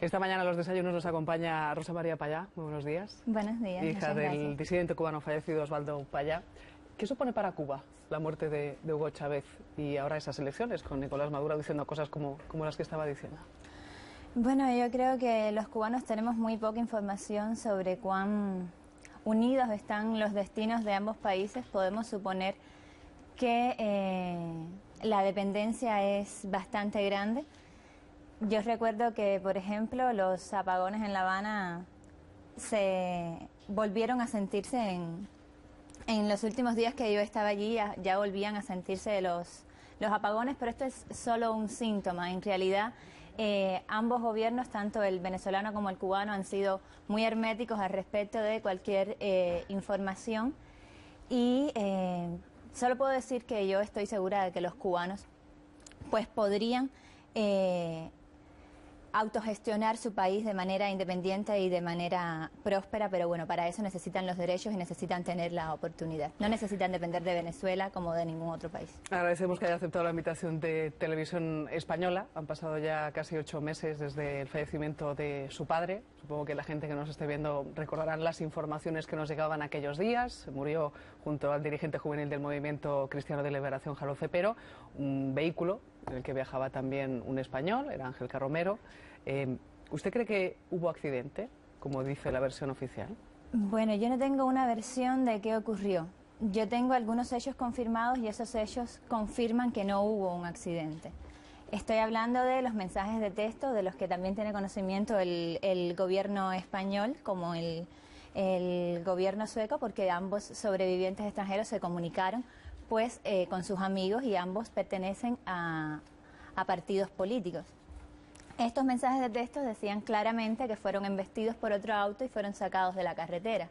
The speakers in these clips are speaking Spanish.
Esta mañana a los desayunos nos acompaña Rosa María Payá. Muy buenos días. Buenos días. Hija del disidente cubano fallecido Osvaldo Payá. ¿Qué supone para Cuba la muerte de Hugo Chávez y ahora esas elecciones con Nicolás Maduro diciendo cosas como las que estaba diciendo? Bueno, yo creo que los cubanos tenemos muy poca información sobre cuán unidos están los destinos de ambos países. Podemos suponer que la dependencia es bastante grande. Yo recuerdo que, por ejemplo, los apagones en La Habana se volvieron a sentirse en los últimos días que yo estaba allí, ya volvían a sentirse los apagones, pero esto es solo un síntoma. En realidad, ambos gobiernos, tanto el venezolano como el cubano, han sido muy herméticos al respecto de cualquier información y solo puedo decir que yo estoy segura de que los cubanos pues podrían autogestionar su país de manera independiente y de manera próspera, pero bueno, para eso necesitan los derechos y necesitan tener la oportunidad. No necesitan depender de Venezuela como de ningún otro país. Agradecemos que haya aceptado la invitación de Televisión Española. Han pasado ya casi 8 meses desde el fallecimiento de su padre. Supongo que la gente que nos esté viendo recordarán las informaciones que nos llegaban aquellos días. Murió junto al dirigente juvenil del Movimiento Cristiano de Liberación, Jaro Cepero, un vehículo en el que viajaba también un español, era Ángel Carromero. ¿Usted cree que hubo accidente, como dice la versión oficial? Bueno, yo no tengo una versión de qué ocurrió. Yo tengo algunos hechos confirmados y esos hechos confirman que no hubo un accidente. Estoy hablando de los mensajes de texto, de los que también tiene conocimiento el gobierno español como el gobierno sueco, porque ambos sobrevivientes extranjeros se comunicaron pues con sus amigos y ambos pertenecen a partidos políticos. Estos mensajes de texto decían claramente que fueron embestidos por otro auto y fueron sacados de la carretera.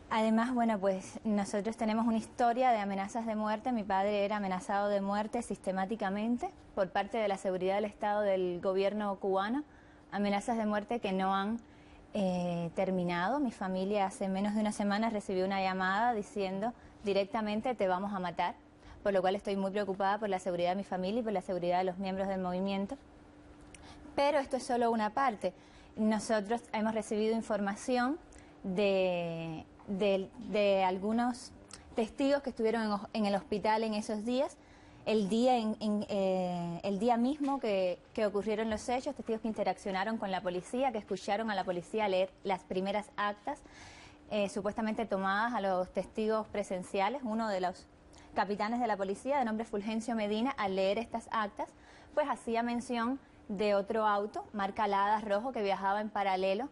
Además, bueno, pues nosotros tenemos una historia de amenazas de muerte. Mi padre era amenazado de muerte sistemáticamente por parte de la seguridad del Estado del gobierno cubano. Amenazas de muerte que no han terminado. Mi familia hace menos de una semana recibió una llamada diciendo directamente te vamos a matar, por lo cual estoy muy preocupada por la seguridad de mi familia y por la seguridad de los miembros del movimiento. Pero esto es solo una parte. Nosotros hemos recibido información de algunos testigos que estuvieron en el hospital en esos días, el día mismo que ocurrieron los hechos, testigos que interaccionaron con la policía, que escucharon a la policía leer las primeras actas supuestamente tomadas a los testigos presenciales. Uno de los capitanes de la policía, de nombre Fulgencio Medina, al leer estas actas, pues hacía mención de otro auto, marca Lada rojo, que viajaba en paralelo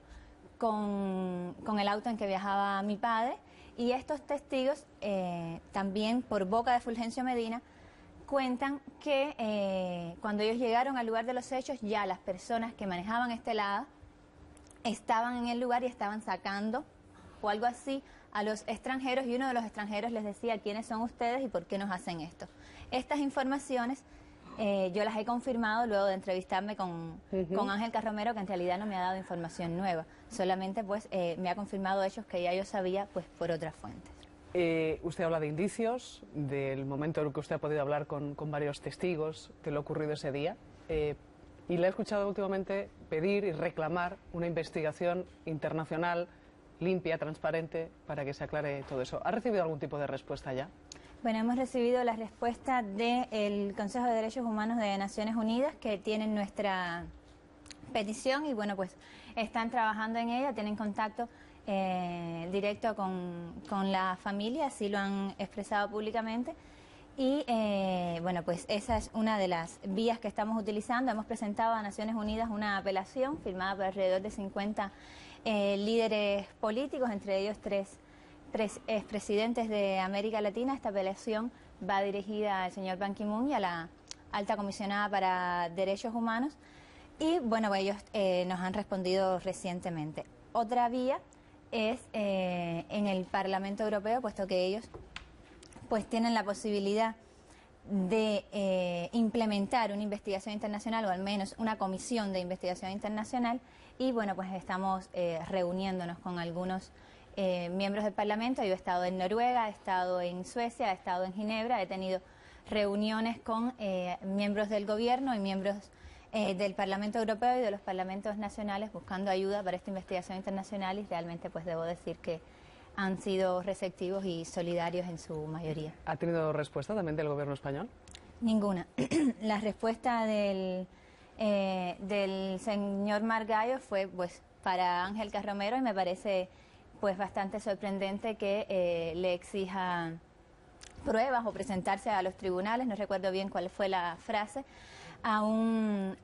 con el auto en que viajaba mi padre, y estos testigos, también por boca de Fulgencio Medina, cuentan que cuando ellos llegaron al lugar de los hechos, ya las personas que manejaban este Lada estaban en el lugar y estaban sacando o algo así a los extranjeros, y uno de los extranjeros les decía quiénes son ustedes y por qué nos hacen esto. Estas informaciones yo las he confirmado luego de entrevistarme con Ángel Carromero, que en realidad no me ha dado información nueva, solamente pues me ha confirmado hechos que ya yo sabía pues por otras fuentes. Usted habla de indicios, del momento en el que usted ha podido hablar con varios testigos de lo ocurrido ese día, y le he escuchado últimamente pedir y reclamar una investigación internacional limpia, transparente, para que se aclare todo eso. ¿Ha recibido algún tipo de respuesta ya? Bueno, hemos recibido la respuesta del Consejo de Derechos Humanos de Naciones Unidas, que tienen nuestra petición y bueno, pues están trabajando en ella, tienen contacto directo con la familia, así lo han expresado públicamente. Y bueno, pues esa es una de las vías que estamos utilizando. Hemos presentado a Naciones Unidas una apelación firmada por alrededor de 50 líderes políticos, entre ellos tres expresidentes de América Latina. Esta apelación va dirigida al señor Ban Ki-moon y a la alta comisionada para Derechos Humanos. Y bueno, ellos nos han respondido recientemente. Otra vía es en el Parlamento Europeo, puesto que ellos pues tienen la posibilidad de implementar una investigación internacional, o al menos una comisión de investigación internacional, y bueno, pues estamos reuniéndonos con algunos miembros del Parlamento. Yo he estado en Noruega, he estado en Suecia, he estado en Ginebra, he tenido reuniones con miembros del gobierno y miembros del Parlamento Europeo y de los parlamentos nacionales buscando ayuda para esta investigación internacional, y realmente pues debo decir que han sido receptivos y solidarios en su mayoría. ¿Ha tenido respuesta también del gobierno español? Ninguna. La respuesta del señor Margallo fue pues para Ángel Carromero, y me parece pues bastante sorprendente que le exija pruebas o presentarse a los tribunales, no recuerdo bien cuál fue la frase, a un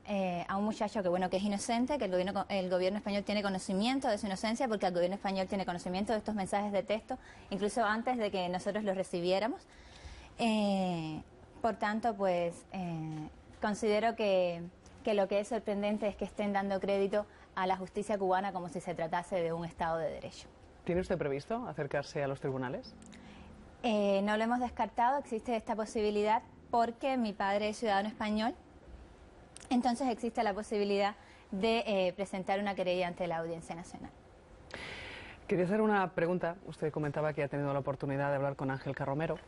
muchacho que bueno, que es inocente, que el gobierno español tiene conocimiento de su inocencia, porque el gobierno español tiene conocimiento de estos mensajes de texto incluso antes de que nosotros los recibiéramos. Por tanto, pues considero que lo que es sorprendente es que estén dando crédito a la justicia cubana como si se tratase de un Estado de Derecho. ¿Tiene usted previsto acercarse a los tribunales? No lo hemos descartado, existe esta posibilidad porque mi padre es ciudadano español, entonces existe la posibilidad de presentar una querella ante la Audiencia Nacional. Quería hacer una pregunta. Usted comentaba que ha tenido la oportunidad de hablar con Ángel Carromero.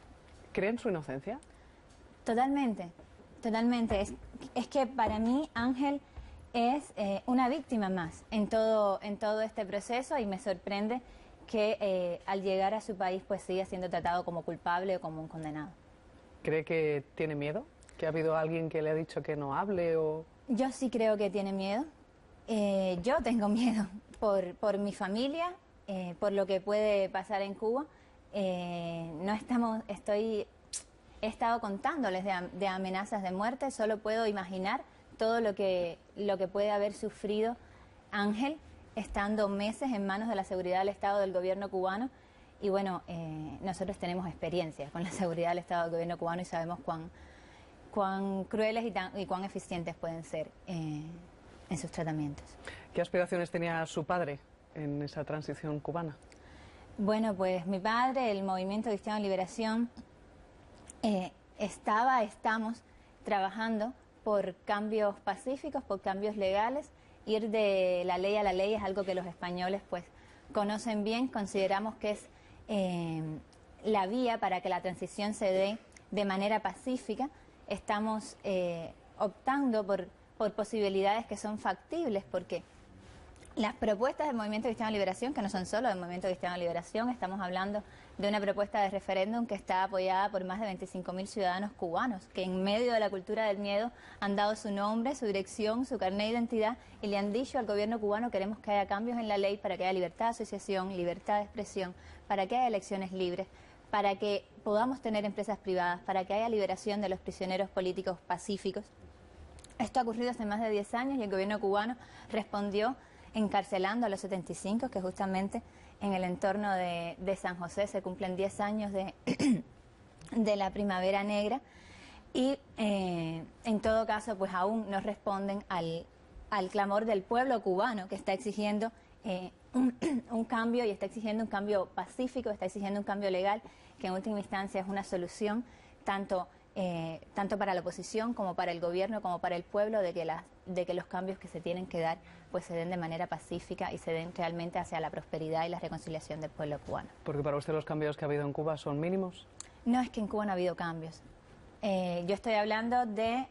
¿Cree en su inocencia? Totalmente, totalmente. Es que para mí Ángel es una víctima más en todo este proceso, y me sorprende que al llegar a su país pues siga siendo tratado como culpable o como un condenado. ¿Cree que tiene miedo? ¿Que ha habido alguien que le ha dicho que no hable o...? Yo sí creo que tiene miedo. Yo tengo miedo por mi familia, por lo que puede pasar en Cuba. He estado contándoles de amenazas de muerte. Solo puedo imaginar todo lo que puede haber sufrido Ángel estando meses en manos de la seguridad del Estado del gobierno cubano. Y bueno, nosotros tenemos experiencia con la seguridad del Estado del gobierno cubano y sabemos cuán crueles y cuán eficientes pueden ser en sus tratamientos. ¿Qué aspiraciones tenía su padre en esa transición cubana? Bueno, pues mi padre, el Movimiento Cristiano de Liberación, estamos trabajando por cambios pacíficos, por cambios legales. Ir de la ley a la ley es algo que los españoles pues conocen bien. Consideramos que es la vía para que la transición se dé de manera pacífica. Estamos optando por posibilidades que son factibles, porque las propuestas del Movimiento Cristiano de Liberación, que no son solo del Movimiento Cristiano de Liberación, estamos hablando de una propuesta de referéndum que está apoyada por más de 25.000 ciudadanos cubanos, que en medio de la cultura del miedo han dado su nombre, su dirección, su carnet de identidad, y le han dicho al gobierno cubano: queremos que haya cambios en la ley para que haya libertad de asociación, libertad de expresión, para que haya elecciones libres, para que podamos tener empresas privadas, para que haya liberación de los prisioneros políticos pacíficos. Esto ha ocurrido hace más de 10 años y el gobierno cubano respondió encarcelando a los 75, que justamente en el entorno de San José se cumplen 10 años de la Primavera Negra, y en todo caso pues aún no responden al clamor del pueblo cubano, que está exigiendo un cambio, y está exigiendo un cambio pacífico, está exigiendo un cambio legal, que en última instancia es una solución tanto para la oposición como para el gobierno, como para el pueblo, de que los cambios que se tienen que dar pues se den de manera pacífica y se den realmente hacia la prosperidad y la reconciliación del pueblo cubano. Porque para usted los cambios que ha habido en Cuba son mínimos. No, es que en Cuba no ha habido cambios. Yo estoy hablando de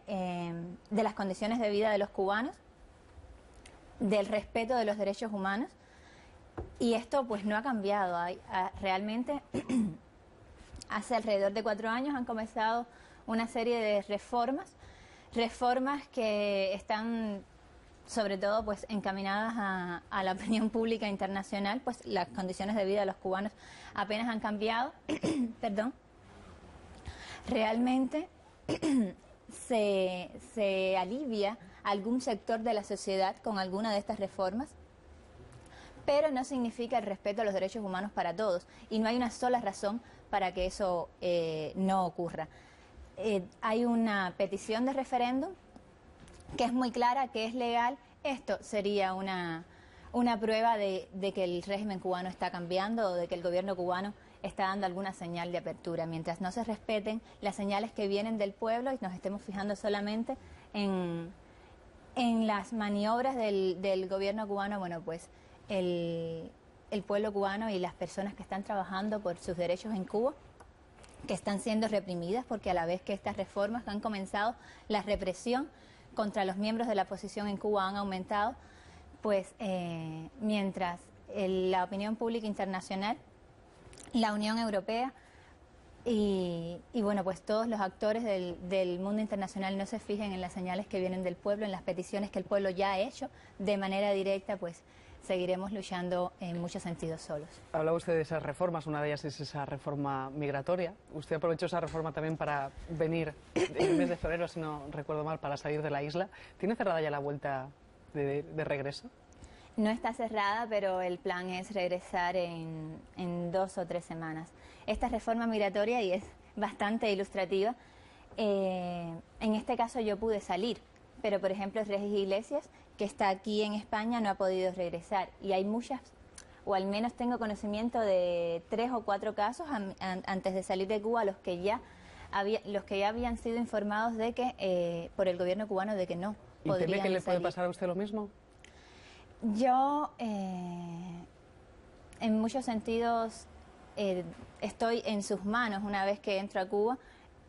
las condiciones de vida de los cubanos, del respeto de los derechos humanos, y esto pues no ha cambiado. Realmente hace alrededor de 4 años han comenzado una serie de reformas que están sobre todo pues encaminadas a la opinión pública internacional. Pues las condiciones de vida de los cubanos apenas han cambiado. Perdón. Realmente se alivia algún sector de la sociedad con alguna de estas reformas, pero no significa el respeto a los derechos humanos para todos, y no hay una sola razón para que eso no ocurra. Hay una petición de referéndum que es muy clara, que es legal. Esto sería una prueba de que el régimen cubano está cambiando, o de que el gobierno cubano está dando alguna señal de apertura. Mientras no se respeten las señales que vienen del pueblo y nos estemos fijando solamente en las maniobras del gobierno cubano, bueno, pues el pueblo cubano y las personas que están trabajando por sus derechos en Cuba, que están siendo reprimidas, porque a la vez que estas reformas han comenzado, la represión contra los miembros de la oposición en Cuba han aumentado, pues mientras la opinión pública internacional, la Unión Europea y bueno, pues todos los actores del mundo internacional no se fijen en las señales que vienen del pueblo, en las peticiones que el pueblo ya ha hecho de manera directa, pues seguiremos luchando en muchos sentidos solos. Hablaba usted de esas reformas, una de ellas es esa reforma migratoria. Usted aprovechó esa reforma también para venir en el mes de febrero, si no recuerdo mal, para salir de la isla. ¿Tiene cerrada ya la vuelta de regreso? No está cerrada, pero el plan es regresar en 2 o 3 semanas. Esta reforma migratoria, y es bastante ilustrativa, en este caso yo pude salir, pero por ejemplo Regis Iglesias, que está aquí en España, no ha podido regresar. Y hay muchas, o al menos tengo conocimiento de 3 o 4 casos antes de salir de Cuba, los que ya habían sido informados de que por el gobierno cubano de que no podrían salir. ¿Y teme que le puede pasar a usted lo mismo? Yo, en muchos sentidos, estoy en sus manos una vez que entro a Cuba,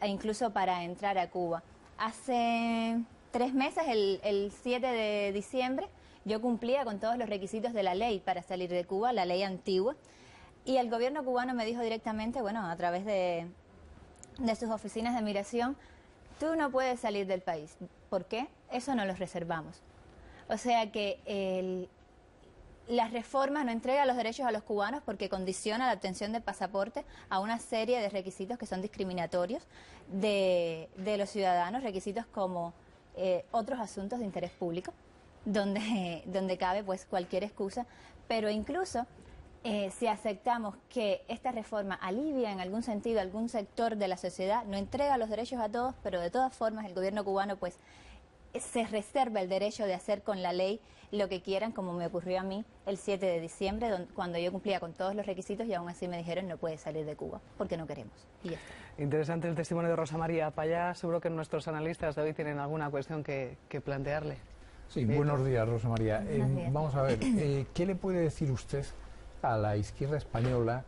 e incluso para entrar a Cuba. Hace 3 meses, el 7 de diciembre, yo cumplía con todos los requisitos de la ley para salir de Cuba, la ley antigua, y el gobierno cubano me dijo directamente, bueno, a través de sus oficinas de migración, tú no puedes salir del país. ¿Por qué? Eso no lo reservamos. O sea que la reforma no entrega los derechos a los cubanos porque condiciona la obtención del pasaporte a una serie de requisitos que son discriminatorios de los ciudadanos, requisitos como otros asuntos de interés público, donde cabe pues cualquier excusa, pero incluso si aceptamos que esta reforma alivia en algún sentido a algún sector de la sociedad, no entrega los derechos a todos, pero de todas formas el gobierno cubano pues se reserva el derecho de hacer con la ley lo que quieran, como me ocurrió a mí el 7 de diciembre, cuando yo cumplía con todos los requisitos y aún así me dijeron no puedes salir de Cuba porque no queremos. Y ya está. Interesante el testimonio de Rosa María Payá. Seguro que nuestros analistas de hoy tienen alguna cuestión que plantearle. Sí, buenos días, Rosa María. Buenos días. Vamos a ver, ¿qué le puede decir usted a la izquierda española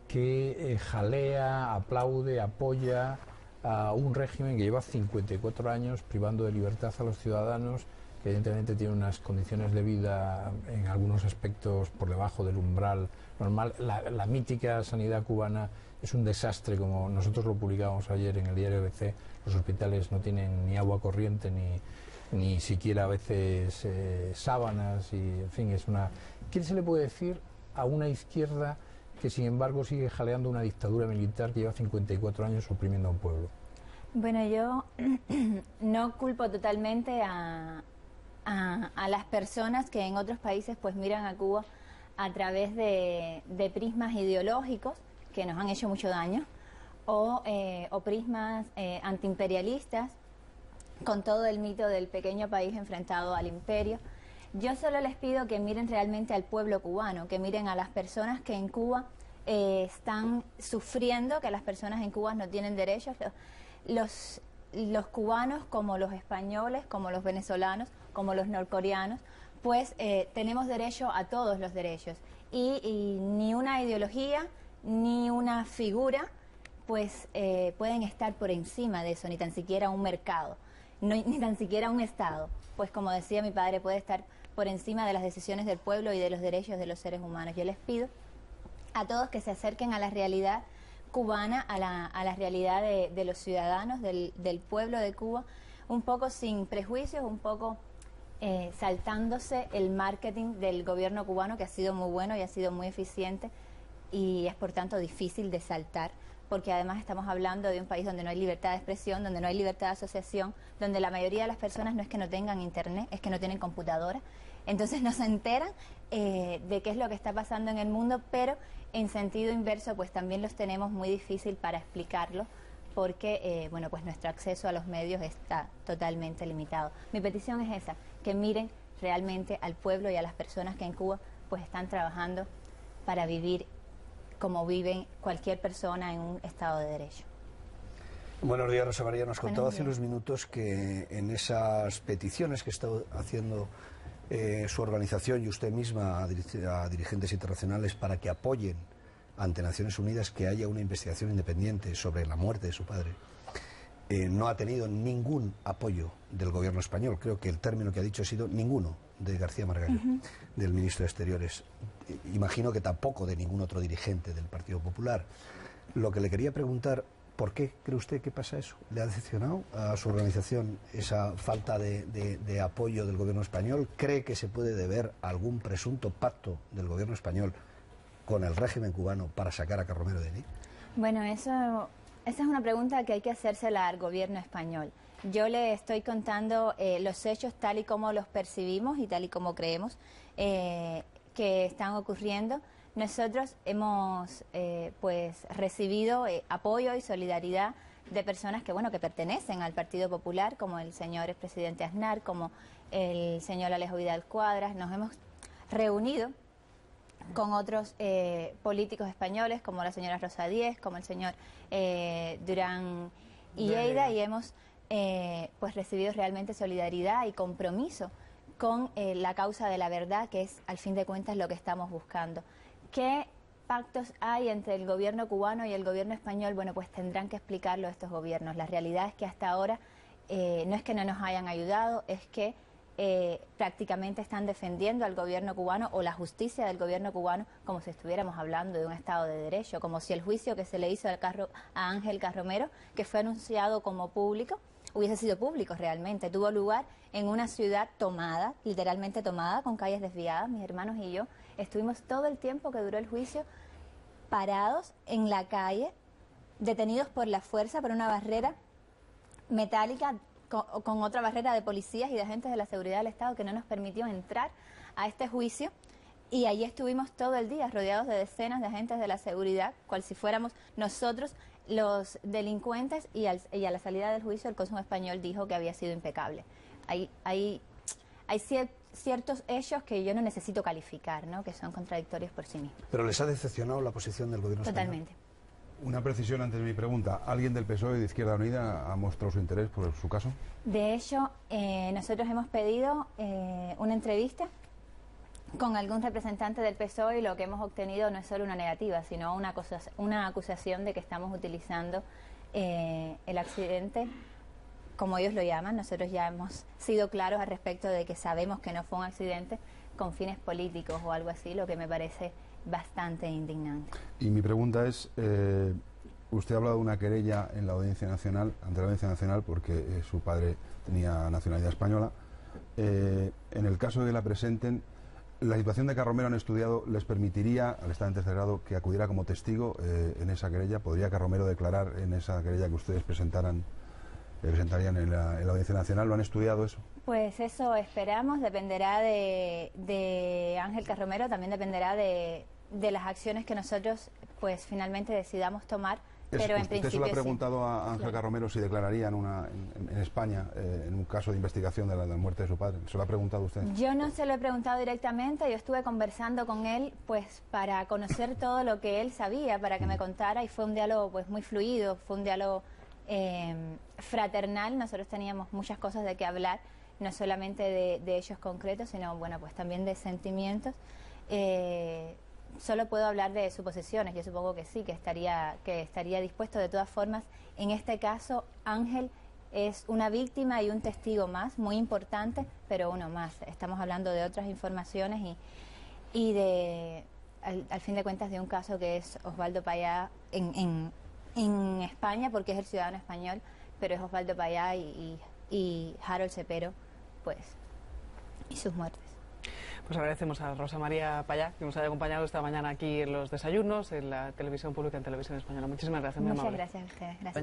que jalea, aplaude, apoya a un régimen que lleva 54 años privando de libertad a los ciudadanos, que evidentemente tiene unas condiciones de vida en algunos aspectos por debajo del umbral normal? La mítica sanidad cubana es un desastre, como nosotros lo publicábamos ayer en el diario ABC. Los hospitales no tienen ni agua corriente ni siquiera a veces sábanas, y en fin, es una... ¿Qué se le puede decir a una izquierda que sin embargo sigue jaleando una dictadura militar que lleva 54 años oprimiendo a un pueblo? Bueno, yo no culpo totalmente a las personas que en otros países pues miran a Cuba a través de prismas ideológicos que nos han hecho mucho daño, o prismas antiimperialistas, con todo el mito del pequeño país enfrentado al imperio. Yo solo les pido que miren realmente al pueblo cubano, que miren a las personas que en Cuba están sufriendo, que las personas en Cuba no tienen derechos. Los cubanos, como los españoles, como los venezolanos, como los norcoreanos, pues tenemos derecho a todos los derechos. Y ni una ideología, ni una figura, pues pueden estar por encima de eso, ni tan siquiera un mercado, ni tan siquiera un Estado. Pues como decía mi padre, puede estar por encima de las decisiones del pueblo y de los derechos de los seres humanos. Yo les pido a todos que se acerquen a la realidad cubana, a la realidad de los ciudadanos, del pueblo de Cuba, un poco sin prejuicios, un poco saltándose el marketing del gobierno cubano, que ha sido muy bueno y ha sido muy eficiente, y es por tanto difícil de saltar, porque además estamos hablando de un país donde no hay libertad de expresión, donde no hay libertad de asociación, donde la mayoría de las personas no es que no tengan internet, es que no tienen computadora, entonces no se enteran de qué es lo que está pasando en el mundo, pero en sentido inverso pues también los tenemos muy difícil para explicarlo, porque bueno, pues nuestro acceso a los medios está totalmente limitado. Mi petición es esa, que miren realmente al pueblo y a las personas que en Cuba pues están trabajando para vivir como viven cualquier persona en un Estado de Derecho. Buenos días, Rosa María. Nos contaba hace Buenos unos minutos que en esas peticiones que está haciendo su organización y usted misma a dirigentes internacionales para que apoyen ante Naciones Unidas que haya una investigación independiente sobre la muerte de su padre, no ha tenido ningún apoyo del gobierno español. Creo que el término que ha dicho ha sido ninguno de García Margallo, del ministro de Exteriores. Imagino que tampoco de ningún otro dirigente del Partido Popular. Lo que le quería preguntar, ¿por qué cree usted que pasa eso? ¿Le ha decepcionado a su organización esa falta de apoyo del gobierno español? ¿Cree que se puede deber a algún presunto pacto del gobierno español con el régimen cubano para sacar a Carromero de allí? Bueno, esa es una pregunta que hay que hacérsela al gobierno español. Yo le estoy contando los hechos tal y como los percibimos y tal y como creemos que están ocurriendo. Nosotros hemos pues recibido apoyo y solidaridad de personas que pertenecen al Partido Popular, como el señor expresidente Aznar, como el señor Alejo Vidal Cuadras. Nos hemos reunido con otros políticos españoles, como la señora Rosa Díez, como el señor Durán y Lleida, y hemos pues recibido realmente solidaridad y compromiso con la causa de la verdad, que es al fin de cuentas lo que estamos buscando. ¿Qué pactos hay entre el gobierno cubano y el gobierno español? Bueno, pues tendrán que explicarlo estos gobiernos. La realidad es que hasta ahora no es que no nos hayan ayudado, es que prácticamente están defendiendo al gobierno cubano o la justicia del gobierno cubano como si estuviéramos hablando de un Estado de Derecho, como si el juicio que se le hizo a Ángel Carromero, que fue anunciado como público, hubiese sido público realmente. Tuvo lugar en una ciudad tomada, literalmente tomada, con calles desviadas. Mis hermanos y yo estuvimos todo el tiempo que duró el juicio parados en la calle, detenidos por la fuerza, por una barrera metálica, con otra barrera de policías y de agentes de la seguridad del Estado que no nos permitió entrar a este juicio. Y allí estuvimos todo el día rodeados de decenas de agentes de la seguridad, cual si fuéramos nosotros los delincuentes, y a la salida del juicio el cónsul español dijo que había sido impecable. Hay ciertos hechos que yo no necesito calificar, ¿no?, que son contradictorios por sí mismos. ¿Pero les ha decepcionado la posición del gobierno español? Totalmente. Una precisión antes de mi pregunta. ¿Alguien del PSOE de Izquierda Unida ha mostrado su interés por su caso? De hecho, nosotros hemos pedido una entrevista con algún representante del PSOE y lo que hemos obtenido no es solo una negativa, sino una acusación de que estamos utilizando el accidente, como ellos lo llaman. Nosotros ya hemos sido claros al respecto de que sabemos que no fue un accidente con fines políticos o algo así, lo que me parece bastante indignante. Y mi pregunta es, usted ha hablado de una querella en la Audiencia Nacional, ante la Audiencia Nacional, porque su padre tenía nacionalidad española. En el caso de que la presenten, ¿la situación de Carromero han estudiado les permitiría, al estar en tercer grado, que acudiera como testigo en esa querella? ¿Podría Carromero declarar en esa querella que ustedes presentarían en la Audiencia Nacional? ¿Lo han estudiado eso? Pues eso esperamos, dependerá de Ángel Carromero, también dependerá de las acciones que nosotros pues finalmente decidamos tomar. Pero en principio, ¿usted se lo ha preguntado a Ángel claro. Carromero si declararía en España en un caso de investigación de la muerte de su padre? ¿Se lo ha preguntado usted? Yo no se lo he preguntado directamente, yo estuve conversando con él pues para conocer todo lo que él sabía, para que me contara, y fue un diálogo pues muy fluido, fue un diálogo fraternal. Nosotros teníamos muchas cosas de qué hablar, no solamente de hechos concretos, sino bueno, pues también de sentimientos. Solo puedo hablar de suposiciones. Yo supongo que sí, que estaría dispuesto. De todas formas, en este caso, Ángel es una víctima y un testigo más, muy importante, pero uno más. Estamos hablando de otras informaciones y al fin de cuentas, de un caso que es Osvaldo Payá en España, porque es el ciudadano español, pero es Osvaldo Payá y Harold Cepero, pues, y sus muertes. Pues agradecemos a Rosa María Payá que nos haya acompañado esta mañana aquí en los desayunos, en la televisión pública, en Televisión Española. Muchísimas gracias, muy amable. Muchas gracias a ustedes. Gracias.